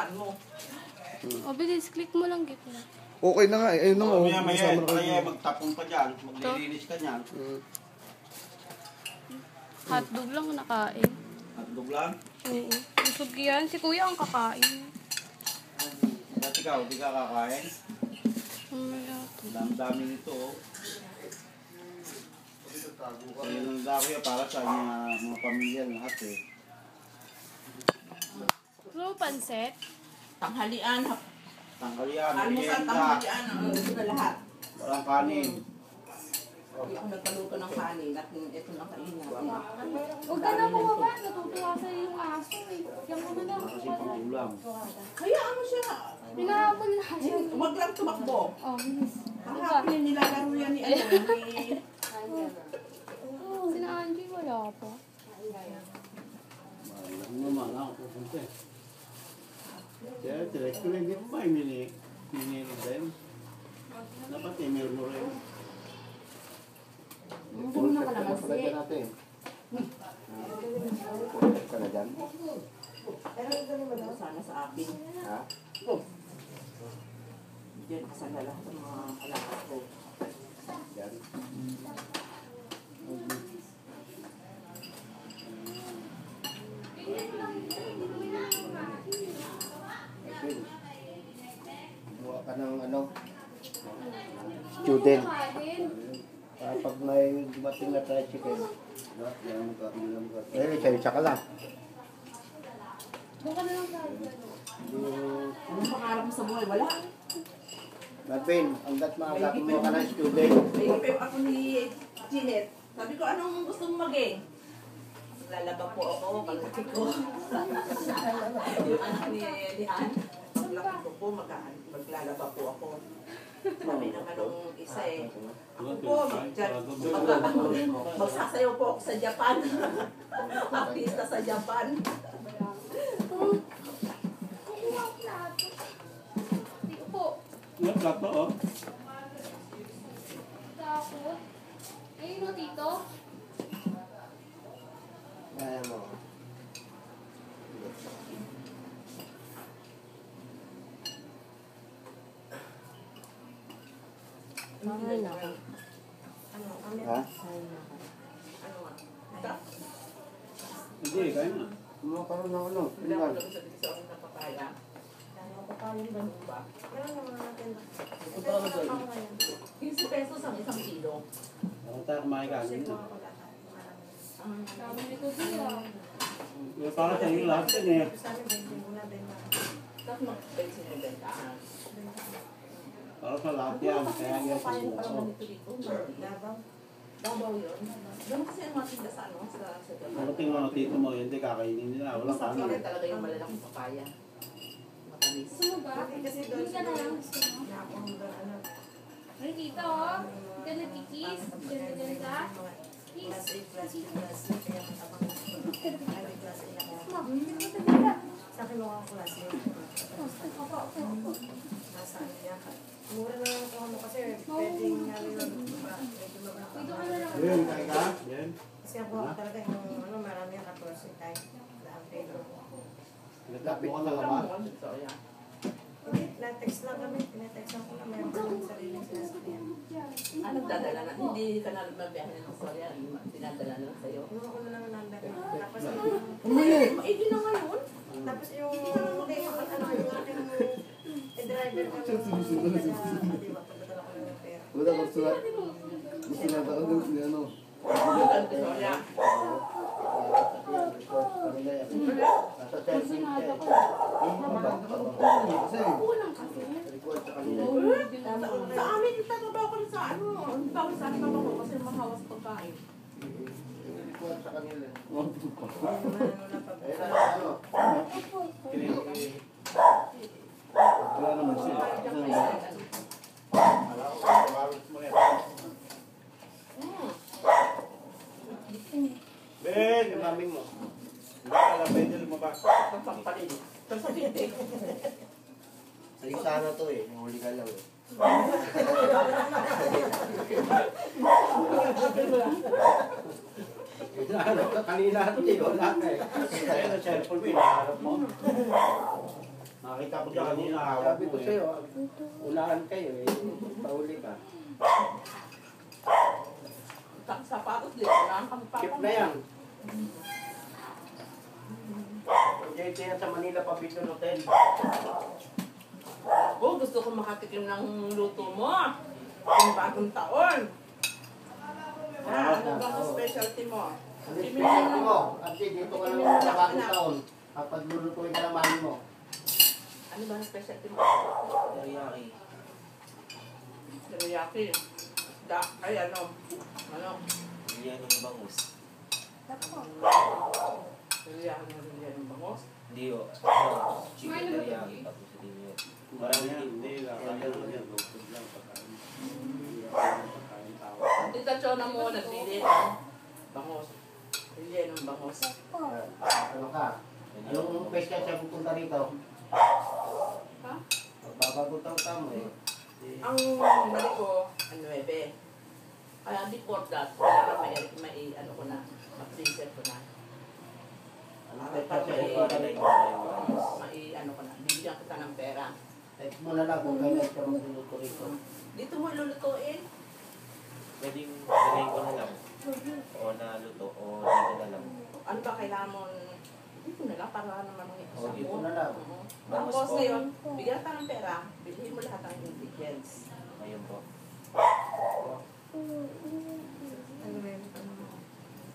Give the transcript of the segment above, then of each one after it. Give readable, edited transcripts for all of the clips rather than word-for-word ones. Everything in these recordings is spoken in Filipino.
hawakan mo. O, bilis, click mo lang gitna. Okay na nga eh. Ayun na nga. Kaya magtapong ka dyan. Maglilinis ka dyan. Hotdog lang nakain. Hotdog lang? Oo. Busog yan. Si kuya ang kakain. At ikaw, di ka kakain? Ang dami nito. Ayun ang dami para sa mga pamilya lahat eh. Ano pansit? Tanghalian. Tanghalian, Almusal, tanghalian. Ang gusto na lahat. walang kanin. Hindi ako nagkaluto ng kanin at ito lang kainin natin. Huwag ka na bumaba. Natutuwa sa yung aso eh. Yung ano na. Kasi pangulam. Kaya ano siya? Pinahabol na siya. Huwag lang tumakbo. Oh, bilis. Kahapon nilalaro yan ni ano. Sina Angie wala pa. Walang naman ako pupunta eh. Kaya direct ko lang hindi pa mini din. Dapat email mo rin. Hindi na ka naman siya. natin. Ka na dyan? Sana sa akin. Ha? Diyan kasala lahat ng mga alakas ko. Dyan. Buka ka ng ano? Student. Pag may dumating na tricycle, isa ka lang. Doon ka na lang sa Anong pangarap mo sa buhay? Wala. Marvin, hanggat makakapin mo ka ng student. Naipip ako ni Jeanette. Sabi ko, anong gusto mong maging? Lalaba po ako, pagkati ko. Yung anak ni Ann, paglaki ko po, maglalaba po ako. Sabi naman nung isa eh, ako po, magsasayaw po ako sa Japan. Artista sa Japan. kukuha ko lahat. Dito po. Yung plato oh. Takot. Ayun o, tito. Kaya mo. Mahal na. Ha? Hindi, kaya na. Makaroon ng ano? Wala ko lang sa dito sa papaya. Papaya ba ba? Meron naman natin. 15 pesos ang isang kilo. Ako tayo kumain ka. Sabi nito siya. Yung para sa inyo lahat din eh. Tapos mag-bensin yung bentahan. Para sa lahat yan. Kaya yan sa Papaya pa buko. naman ito dito. Davao yun. Doon kasi ang mga tinda sa ano, sa Davao. Kung tingnan mo tito mo, hindi kakainin nila. Walang Sa kanin. akin talaga yung malalaking papaya. Matamis. Gusto mo ba? Hindi ka na lang. Gusto mo? Ay, tito oh. Hindi ka nagkikis. Ganda-ganda. Kiss. Sa akin mga klase. Nasaan niya? Mura na lang ako kasi pwedeng namin medyo magkakaroon. Ayun, kaya ka? Yan. Kasi ako talaga yung ano, marami ang 14 type. Daan pero. Lapit mo ka sa laman. Na-text lang kami. Pina-text ako na meron kami sariling sinasakyan. Ah, nagdadala na. Hindi ka na magbiyahe ng Australia. Dinadala na lang sa'yo. Ano ako na lang ang number. Tapos Maigi na ngayon. tapos yung hindi yung ano yung aking driver ko. Di ba pagdadala ko ng pera. Wala ko sulat. Gusto na ako doon si ano. Australia. Nasa cellphone siya. Kulang kasi. Record sa kanila. Sa amin, yung tatrabaho ko sa ano. Ang tawag sa akin ako kasi mahawas pagkain. Record sa kanila. Ano na Ano? Wala naman siya. Ben, yung maming mo. Hindi ka lang pwede lumabas. Pampapalit. Tapos sa hindi. Ay, sana to eh. Nahuli ka lang eh. Kanina ito eh, wala ka eh. Kaya na cellphone mo, hinaharap mo. Nakita ko siya kanina, hawak Sabi mo ko eh. sa'yo, unahan kayo eh. Pauli ka. Tapos sapatos din. Wala kang Chip na yan. Diyan yan sa Manila Pavilion Hotel. Oh, gusto ko makatikim ng luto mo. Yung bagong taon. Ano ba ang specialty mo? Ano yung specialty mo? Ate, dito ka naman sa bagong taon. Kapag lulutuin ka ng mami mo. Ano ba ang specialty mo? Teriyaki. Teriyaki. Ay ano? Ano? Yan yung bangus. Teriyaki na rin yan yung bangos. Hindi o. Chicken teriyaki. Tapos din yun. Parang hindi lang. Kaya lang yan. Lupod lang pagkain. Pagkain tao. Tita Chona mo nagbili ng bangos. Bili ng bangos. Ano ka? Anong pes ka siya pupunta rito? Ha? Magbabagong taon mo eh. Ang balik ko, ano ebe. Kaya before that, kailangan may ano ko na, mag-freezer ko na. Anong May pes ka siya pupunta rito? ano ko na, bibigyan kita ng pera. Text mo na lang kung kailan ka magluluto rito. Dito mo ilulutuin. Pwedeng gawin ko na lang. O naluto o dito na lang. Ano ba kailangan mo, dito na lang para naman may O, dito na lang. Tapos ngayon, bigyan kita ng pera, bilhin mo lahat ng ingredients. Ngayon po. Ano yun?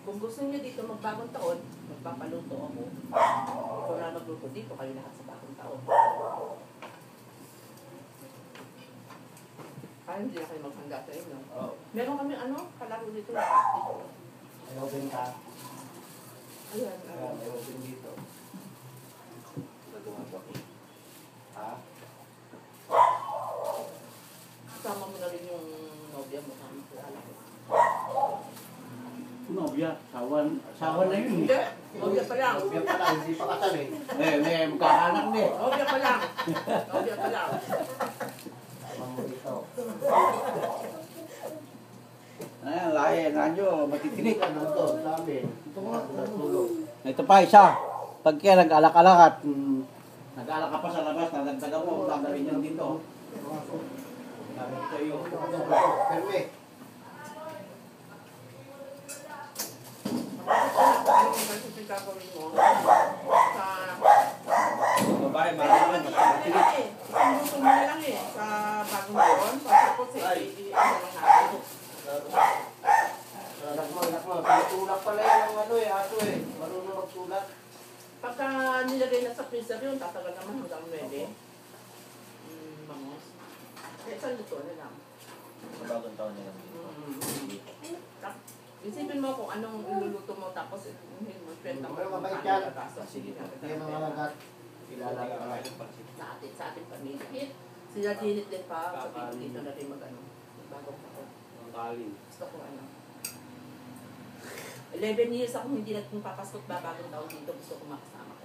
Kung gusto niyo dito magbagong taon, magpapaluto ako. Ikaw na magluto dito, kayo lahat sa bagong taon. Ay, hindi na kayo maghanda sa inyo. Oo. Meron kami ano, kalaro dito na party. May open ka. Ayan, May open dito. Nagawa po. Ha? kasama mo na rin yung nobya mo sa kilala ko. Nobya, sawan na yun Hindi, eh. nobya pa lang. Obya pa lang, hindi pa kasal eh. May magkakanak na eh. Nobya pa lang. Nobya pa lang. Tama mo ito. Ayan, lahi, nanyo, matitinik. Ano to, sa amin. Ito nga, natulog. Ito pa isa. Pag kaya nag-alak-alak at nag-alak ka pa sa labas, nadagdagan mo, tanggalin yan dito. Sabi ko sa'yo. Perme. Ano yung kasi gagawin mo? Sa... Babae, Pero marami ano lang eh. Isang mo na lang eh. Sa bagong taon. Tapos eh, ano lang natin. Anak mo. Pinutulak pala yan ng ano eh, aso eh. Marunong magtulak. Pagka nilagay na sa freezer yun, tatagal naman hanggang 9. Bangos. Isang luto na lang. Sa bagong taon na lang dito. Isipin mo kung anong iluluto mo tapos iluluhin mo. Kwenta mo Pero kung mabait paano yan. gagasto. Sige, Kaya mga lagat. Kilala ka lang. sa ating pamilya. Sila Janet din pa, sa dito na rin mag-ano. Bagong taon. Ang kaling. Gusto ko ano. 11 years ako hindi nagpapaskot ba bagong taon dito. Gusto ko makasama ko.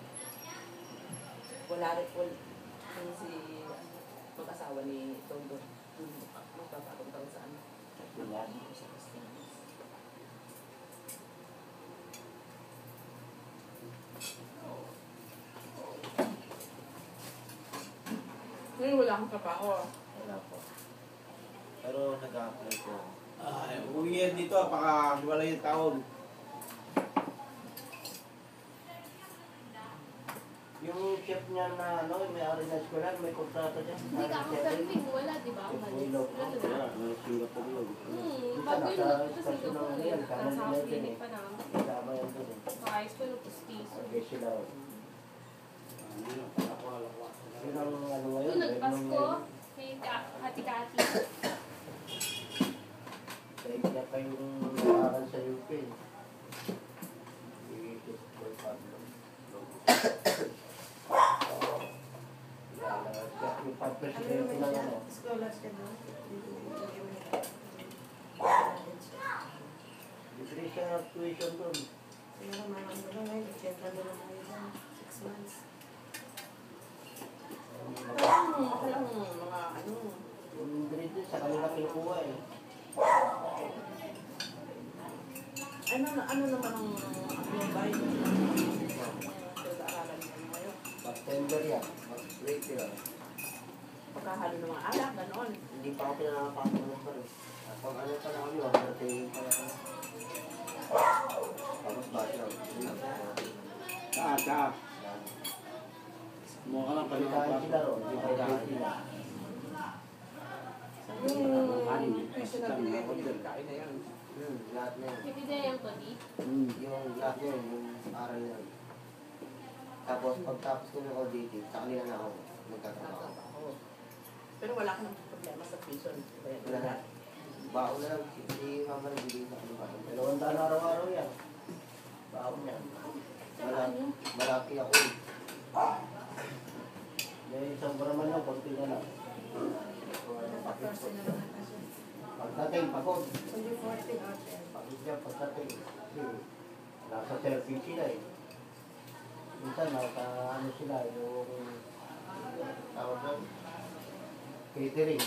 Wala rin po yung si mag-asawa ni Tondo. Magpapagong taon sa ano. Yan. Sa Christianos. Ngayon wala akong trabaho. Wala po. Pero nag-a-apply po. Ay, uwi yan dito, pakahiwala yung taon. Yung chef niya na ano, may ari na eskwela, may kontrata niya. Hindi ka ako Philippine, wala, di ba? Umalis. Wala na. Singapore lang. Bago yun, Nasa nagpunta sa station Singapore ng eh. yan, kanan Nasa nila clinic eh. pa namin. Kasama yan doon eh. Ayos ko nung pustiso. Okay sila. Yun ang ano ngayon. Doon nagpasko, kay hati-hati. Kaya niya pa yung nakakan sa UP. Iikot ko yung Pablo. Yung pag-presidente ng ano. Scholars ka doon? Libre siya tuition doon. Siguro mga ano lang ngayon, isyenta doon naman yun. 6 months. Walang mga ano. Yung grade din, sa kanila kinukuha eh. Ano naman ang ano ba yung pinag-aaralan mo ngayon? Bartender yan. Wait lang. Pagkahalo ng mga alak, gano'n. Hindi pa ako pinapakatulog pa rin. At pag ano pa lang kami, overtaking pa lang kami. Tapos bakit lang. Taas. Mukha ka lang Hindi kanina kain sila ron. Hindi kain sila. Yung tuition na binigay ko, kain na yan. Lahat na yun. Pipide yung kodi. Yung lahat na yun, yung aral na yun. Tapos pagtapos ko ng OJT, sa kanila na ako magtatrabaho. Pero wala kang problema sa prison. Wala na. Baon na lang, si mama nagbigay sa akin baon. 200 araw-araw yan. Baon yan. Malaki ako eh. May isang braman lang, konti na lang. Pagdating, pagod. Hindi 14 or 10. Pagod niya, pagdating. Kasi nasa service sila eh. Minsan, nasa ano sila, yung tawag doon, catering.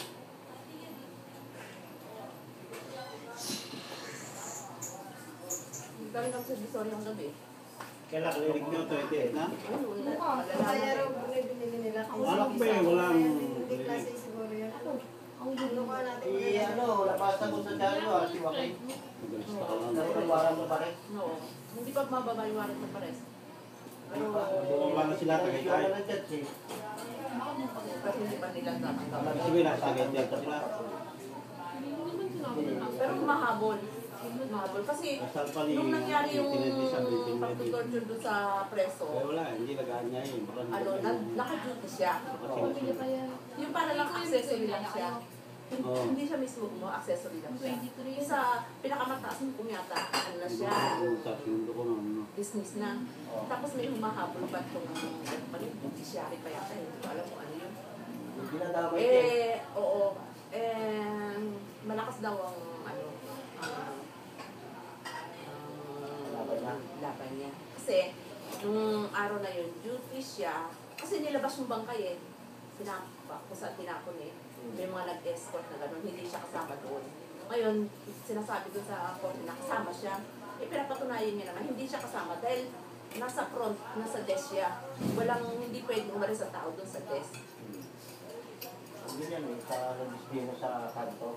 Galing kami sa Visoria ang gabi. Kailan klinik nyo 28 na? Kaya raw binibili nila. Anak ba eh, walang Hindi klase siguro yan. Ang gulo ka natin. Ano, nabasa ko sa dyaryo, si Joaquin. Mabilis pa ka lang. Nakulang mo pa rin. Oo. Hindi pa mababaywarin ng pares. Ano pa? Paano sila tagaytay? Kasi hindi pa nila tatanggap. Sige na, tagaytay pa sila. Pero mahabol. Mahabol. Kasi Kasal pa ni nung nangyari yung Tinity sa meeting na din. pagtutorture doon sa preso, Eh wala, hindi nagaan niya yun. Baka hindi ano, nagaan. naka-duty siya. Yung para lang accessory lang siya. Oo. Hindi siya mismo mo, accessory lang siya. 23. Sa pinakamataas ng kumyata, ano na siya, Tapos yung ko ng ano. dismiss na. Tapos may humahabol pa itong judiciary pa yata. Hindi ko alam kung ano yun. Ginadamay din. Oo. Malakas daw ang ano, laban niya. Kasi, nung araw na yun, duty siya. Kasi nilabas yung bangkay eh. Kung saan tinapon eh. May mga nag-escort na gano'n, hindi siya kasama doon. Ngayon, sinasabi doon sa korte na kasama siya. Eh, pinapatunayan niya naman, hindi siya kasama dahil nasa front, nasa desk siya. Hindi pwedeng umalis ang tao doon sa desk. Hindi yan eh, sa nag-display mo sa kanto.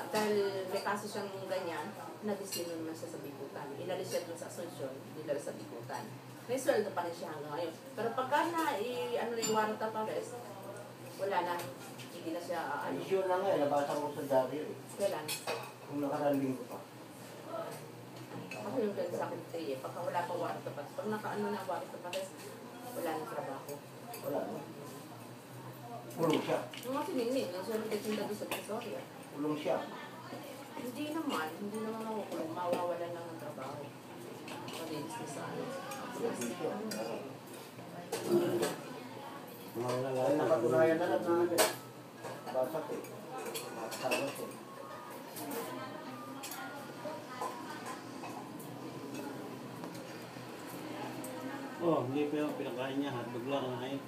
Dahil may kaso siyang ganyan, nag-disino naman siya sa bikutan. Inalis siya doon sa Asuncion, dinala sa bikutan. May sweldo pa rin siya hanggang ngayon. Pero pagka na, yung warrant of arrest, wala na. Hindi na siya, Issue na nga eh, nabasa ko sa dyaryo eh. kailan? Kung nakaraling ko pa. Ako yung ganun sa akin, eh. Pagka wala pa warrant of arrest, pag naka-ano na warrant of arrest, wala nang trabaho. Wala na. Ulong siya. Yung mga siningning, yung siya nagtitinda doon sa Visoria. Ulong siya. Hindi naman makukulong, mawawalan lang ng trabaho. Malinis na sa ano. Mga wala Ay, lahat. napatunayan na lang namin. Basa ko eh. Nakasama ko. Oh, hindi pa yung pinakain niya. Hotdog lang ang kain.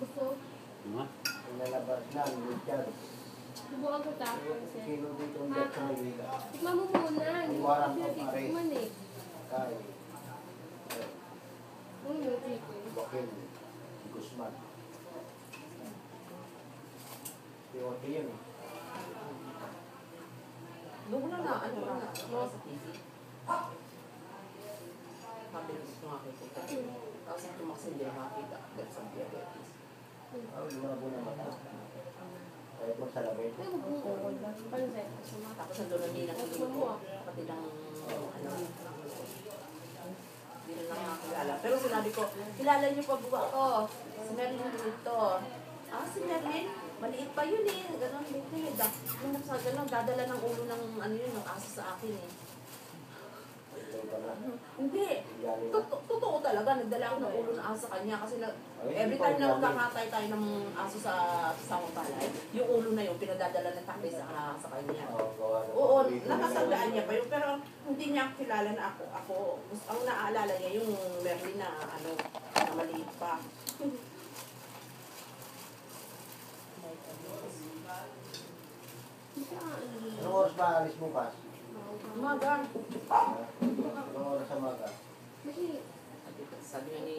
Gusto. Diba? Inalabas na, Richard. Subukan ko ta. Kasi. Sino dito ang bet sa Maynila? Tikman mo muna. Hindi ko Warang kasi of arrest. titikman eh. Kay Yung chicken. Joaquin Guzman. Si Ote yun eh. Doon lang na, ano lang, sa TV. Mabilis ko nga kita. Tapos yung tumaksin din makita dahil sa diabetes. Hindi mo na po na mata. Kahit mo sa labay. Ay, magbuo. Pansit. Tapos nandun na nila sa dulo, pati ng ano, hindi na nakakilala. Pero sinabi ko, kilala niyo pa buwa ko, si Merlin dito. Si Merlin, maliit pa yun eh. Ganon, yung sa ganon, dadala ng ulo ng ano yun, ng aso sa akin eh. Hindi. Totoo talaga. Nagdala ako ng ulo ng aso sa kanya kasi every time na magkakatay tayo ng aso sa palay, yung ulo na yun, pinadadala ng takay sa kanya. Oo, nakasagdaan niya pa yun. Pero hindi niya kilala na ako. Ang naaalala niya yung Merlin na ano, na maliit pa. Anong oras ba alis bukas? Umaga. Anong oras sa maga? Kasi Sabi niya ni